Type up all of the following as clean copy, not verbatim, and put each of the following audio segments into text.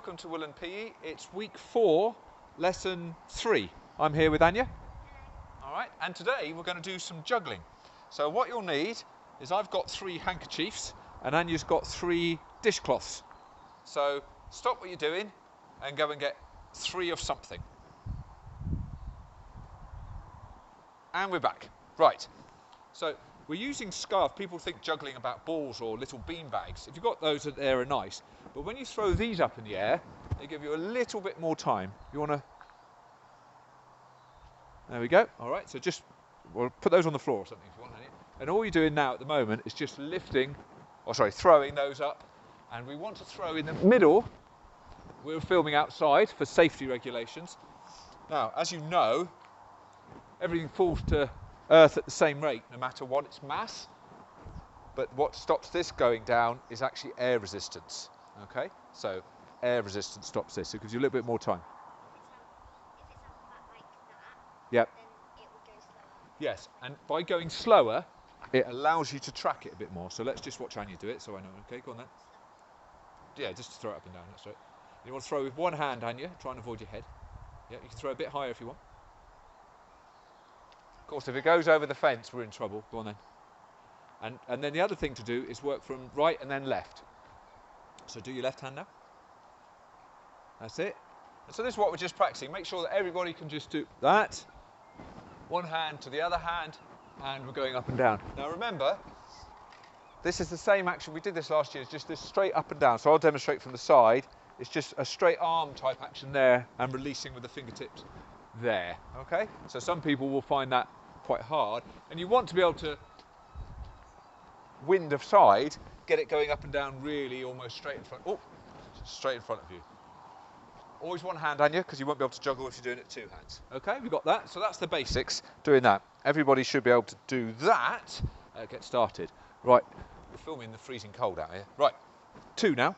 welcome to Willand PE. It's week 4, lesson 3. I'm here with Anya. All right, and today we're going to do some juggling. So what you'll need is I've got 3 handkerchiefs and Anya's got 3 dishcloths. So stop what you're doing and go and get 3 of something. And we're back. Right, so we're using scarf. People think juggling about balls or little bean bags. If you've got those, they are nice. But when you throw these up in the air, they give you a little bit more time. You want to... There we go. All right, so just we'll put those on the floor or something if you want. And all you're doing now at the moment is just throwing those up. And we want to throw in the middle. We're filming outside for safety regulations. Now, as you know, everything falls to earth at the same rate, no matter what its mass. But what stops this going down is actually air resistance. Okay, so air resistance stops this. It gives you a little bit more time. If it's up like that, yep. Then it will go slower. Yes, and by going slower, it allows you to track it a bit more. So let's just watch Anya do it, so I know. Okay, go on then. Yeah, just throw it up and down. That's right. You want to throw with one hand, Anya. Try and avoid your head. Yeah, you can throw a bit higher if you want. Of course, if it goes over the fence, we're in trouble. Go on then. And then the other thing to do is work from right and then left. So do your left hand now. That's it. And so this is what we're just practicing. Make sure that everybody can just do that. One hand to the other hand, and we're going up and down. Now remember, this is the same action. We did this last year. It's just this straight up and down. So I'll demonstrate from the side. It's just a straight arm type action there and releasing with the fingertips there. Okay? So some people will find that quite hard. And you want to be able to wind of side, get it going up and down really almost straight in front. Oh, straight in front of you. Always one hand, Anya, because you won't be able to juggle if you're doing it 2 hands. Okay, we've got that. So that's the basics, doing that. Everybody should be able to do that. Get started. Right, we're filming in the freezing cold out here. Right, 2 now.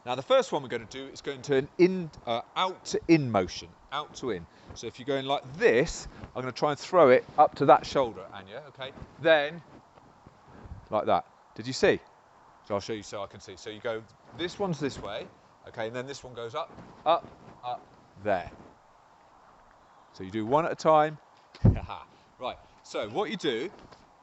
Now the first one we're going to do is going to an out to in motion, out to in. So if you're going like this, I'm going to try and throw it up to that shoulder, Anya, okay? Then, like that. Did you see? So I'll show you so I can see. So you go, this one's this way, okay, and then this one goes up, up, up, there. So you do one at a time. Right, so what you do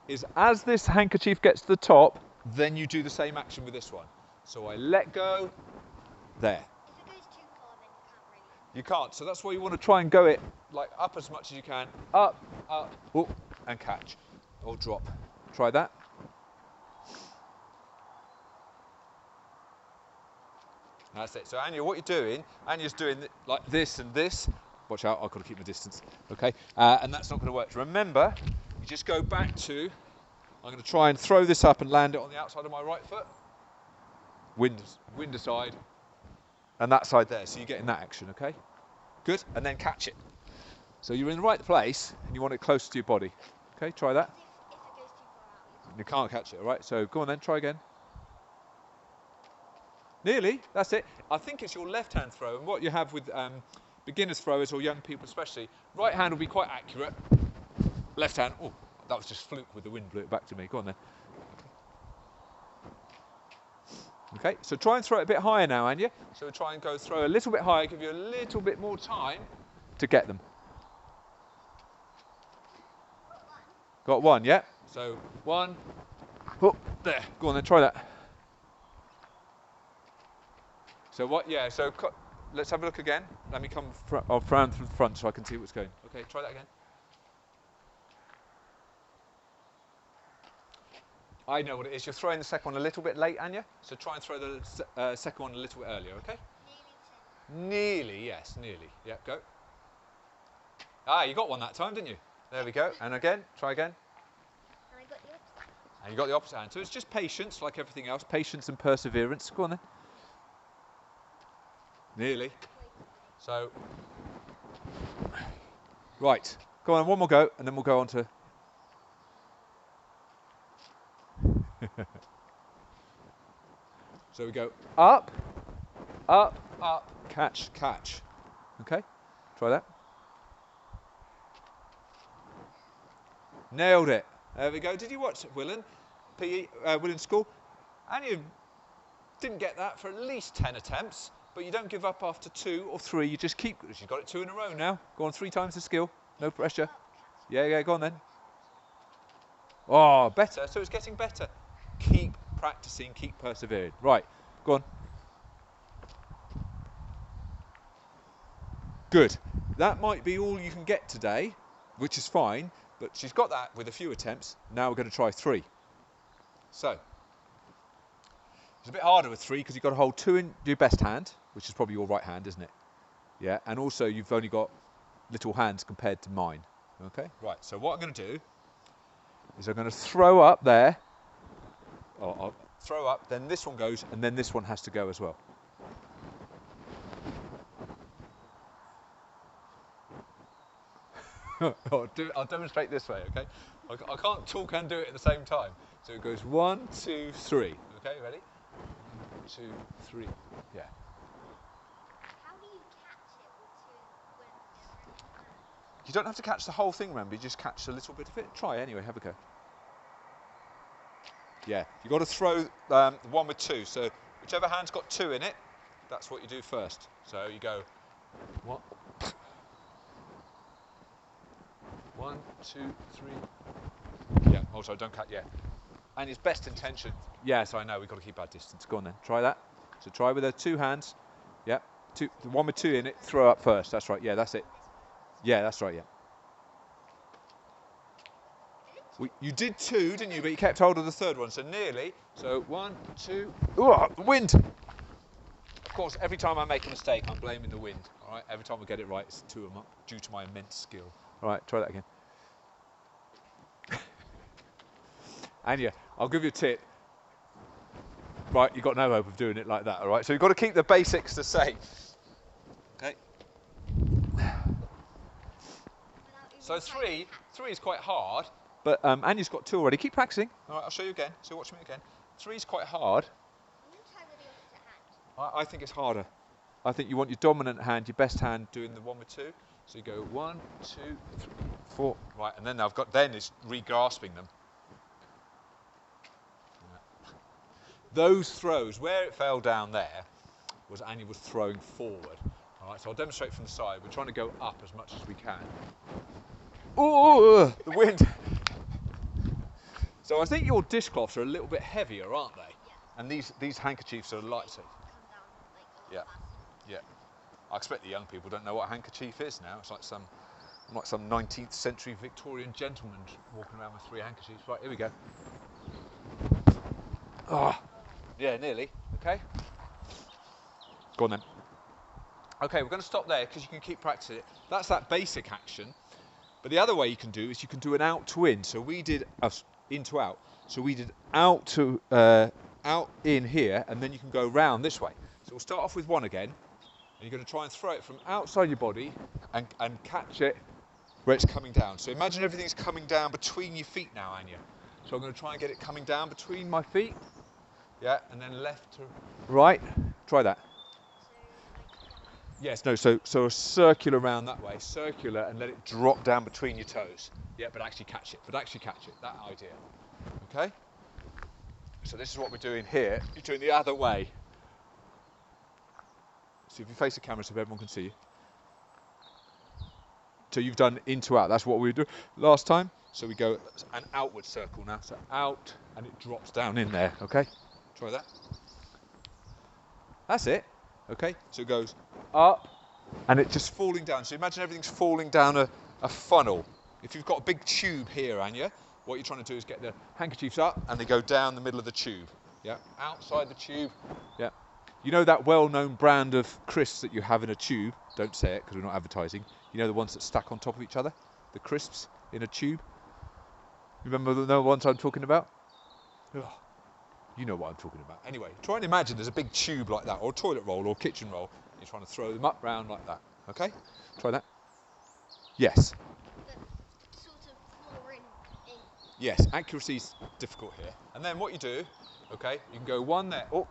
is as this handkerchief gets to the top, then you do the same action with this one. So I let go, there. If it goes too far, then you can't really. You can't, so that's why you want to try and go it like up as much as you can, up, oh, and catch, or drop. Try that. That's it. So Anya, what you're doing, Anya's doing like this and this. Watch out, I've got to keep my distance. Okay, and that's not going to work. Remember, you just go back to, I'm going to try and throw this up and land it on the outside of my right foot. Wind aside, and that side there. So you're getting that action, okay? Good, and then catch it. So you're in the right place, and you want it close to your body. Okay, try that. If it goes too far out, You can't catch it, all right? So go on then, try again. Nearly, that's it. I think it's your left hand throw, and what you have with beginners throwers or young people especially, right hand will be quite accurate. Left hand, oh, that was just fluke with the wind blew it back to me. Go on then. Okay, so try and throw it a bit higher now, Anya. So try and go throw a little bit higher, give you a little bit more time to get them. Got one, yeah? So 1, oh, there, go on then, try that. So what, yeah, so let's have a look again. Let me come round from the front so I can see what's going. Okay, try that again. I know what it is. You're throwing the second one a little bit late, Anya. So try and throw the second one a little bit earlier, okay? Nearly, yes, nearly. Yeah, go. Ah, you got one that time, didn't you? There we go. And again, try again. And I got the opposite. And you got the opposite hand. So it's just patience, like everything else. Patience and perseverance. Go on then. Nearly. So, right. Go on, one more go, and then we'll go on to... So we go up, up, up, catch, catch. Okay, try that. Nailed it. There we go. Did you watch Willand PE, Willand School? And Didn't get that for at least 10 attempts, but you don't give up after 2 or 3. You just keep. She's got it 2 in a row now. Go on, 3 times the skill. No pressure. Yeah, go on then. Oh, better. So it's getting better. Keep practicing, keep persevering. Right, go on. Good. That might be all you can get today, which is fine, but she's got that with a few attempts. Now we're going to try 3. So, it's a bit harder with 3 because you've got to hold 2 in your best hand, which is probably your right hand, isn't it? Yeah, and also you've only got little hands compared to mine. Okay, right, so what I'm going to do is I'm going to throw up there. I'll throw up, then this one goes, and then this one has to go as well. I'll demonstrate this way, okay? I can't talk and do it at the same time. So it goes 1, 2, 3. Okay, ready? 1, 2, 3. Yeah. How do you catch it with your hand? You don't have to catch the whole thing, remember? You just catch a little bit of it. Try anyway. Have a go. Yeah. You've got to throw the one with 2. So whichever hand's got 2 in it, that's what you do first. So you go 1. 1, 2, 3. Yeah, also don't cut yet. And his best intention. Yes, I know, we've got to keep our distance. Go on then, try that. So try with the 2 hands. Yeah, the one with 2 in it, throw up first. That's right, yeah, that's it. Yeah, that's right, yeah. You did 2, didn't you? But you kept hold of the 3rd one, so nearly. So 1, 2, the wind. Of course, every time I make a mistake, I'm blaming the wind. All right, every time I get it right, it's 2 of them up, due to my immense skill. All right, try that again. Anya, I'll give you a tip. Right, you've got no hope of doing it like that, all right? So you've got to keep the basics the same. Okay. So 3 is quite hard, but Anya's got 2 already. Keep practicing. All right, I'll show you again. So watch me again. 3 is quite hard. I'm going to try with the opposite hand. I think it's harder. I think you want your dominant hand, your best hand, doing the one with 2. So you go 1, 2, 3, 4. Right, and then then it's re-grasping them. Those throws, where it fell down there, was Anya was throwing forward. All right, so I'll demonstrate from the side. We're trying to go up as much as we can. Oh, the wind. So I think your dishcloths are a little bit heavier, aren't they? Yeah. And these handkerchiefs are light. So, Come down like a yeah, lot faster. yeah. I expect the young people don't know what a handkerchief is now. It's like some 19th century Victorian gentleman walking around with 3 handkerchiefs. Right, here we go. Oh, yeah, nearly. Okay. Go on then. Okay, we're going to stop there because you can keep practicing it. That's that basic action. But the other way you can do is you can do an out to in. So we did in to out. So we did out to out in here, and then you can go round this way. So we'll start off with 1 again. And you're going to try and throw it from outside your body and catch it where it's coming down. So imagine everything's coming down between your feet now, Anya. So I'm going to try and get it coming down between my feet. Yeah, and then left to right. Try that. Yes, no, so a circular round that way, circular, and let it drop down between your toes. Yeah, but actually catch it, that idea. Okay? So this is what we're doing here. You're doing the other way. So if you face the camera so everyone can see you. So you've done in to out, that's what we do last time. So we go an outward circle now, so out, and it drops down in there, okay? Try that. That's it, okay? So it goes up, and it's just falling down. So imagine everything's falling down a funnel. If you've got a big tube here, Anya, what you're trying to do is get the handkerchiefs up, and they go down the middle of the tube. Yeah, outside the tube. Yeah. You know that well-known brand of crisps that you have in a tube? Don't say it, because we're not advertising. You know the ones that stack on top of each other? The crisps in a tube? Remember the ones I'm talking about? Ugh. You know what I'm talking about. Anyway, try and imagine there's a big tube like that, or a toilet roll, or a kitchen roll. You're trying to throw them up round like that. Okay? Try that. Yes. But sort of more in. Yes, accuracy's difficult here. And then what you do, okay, you can go 1 there. Oh,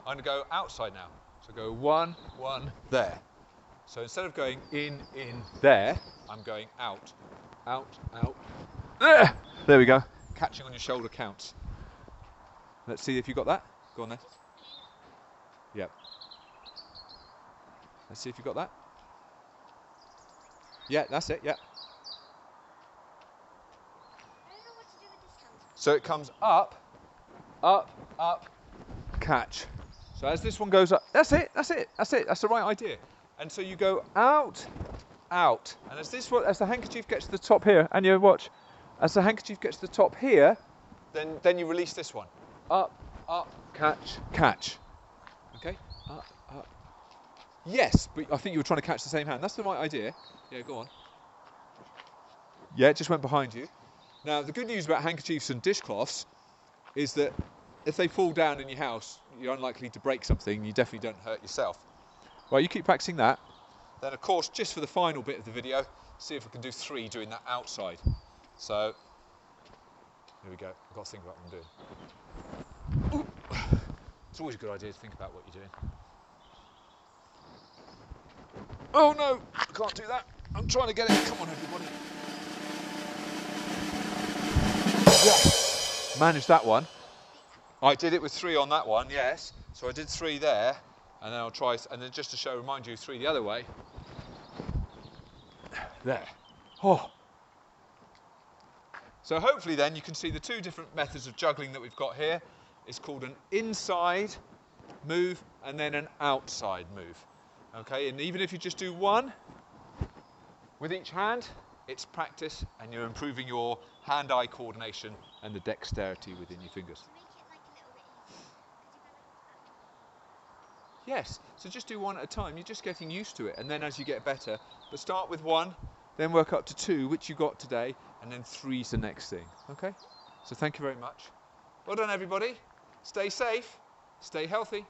I'm going to go outside now. So go 1, 1 there. So instead of going in there, I'm going out, out, out. There we go. Catching on your shoulder counts. Let's see if you got that. Go on then. Yep. Let's see if you got that. Yeah, that's it, yeah. I don't know what to do with this hand. So it comes up, up, up, catch. So as this one goes up, that's it, that's it, that's it, that's the right idea. And so you go out, out. And as this one, as the handkerchief gets to the top here, and you watch, as the handkerchief gets to the top here, then you release this one. Up, up, catch, catch. Okay? Up, up. Yes, but I think you were trying to catch the same hand. That's the right idea. Yeah, go on. Yeah, it just went behind you. Now, the good news about handkerchiefs and dishcloths is that if they fall down in your house, you're unlikely to break something. You definitely don't hurt yourself. Right, you keep practicing that. Then, of course, just for the final bit of the video, see if we can do 3 doing that outside. So, here we go. I've got to think about what I'm doing. Ooh. It's always a good idea to think about what you're doing. Oh no, I can't do that. I'm trying to get it. Come on, everybody. Yes, managed that one. I did it with 3 on that one, yes. So I did 3 there, and then I'll try, and then just to remind you, 3 the other way. There. Oh. So hopefully then you can see the 2 different methods of juggling that we've got here. It's called an inside move and then an outside move. Okay, and even if you just do 1 with each hand, it's practice and you're improving your hand-eye coordination and the dexterity within your fingers. To make it like a little bit easier, could you go like that? Yes, so just do 1 at a time. You're just getting used to it, and then as you get better, but start with 1, then work up to 2, which you got today, and then 3's the next thing. Okay? So thank you very much. Well done, everybody. Stay safe, stay healthy.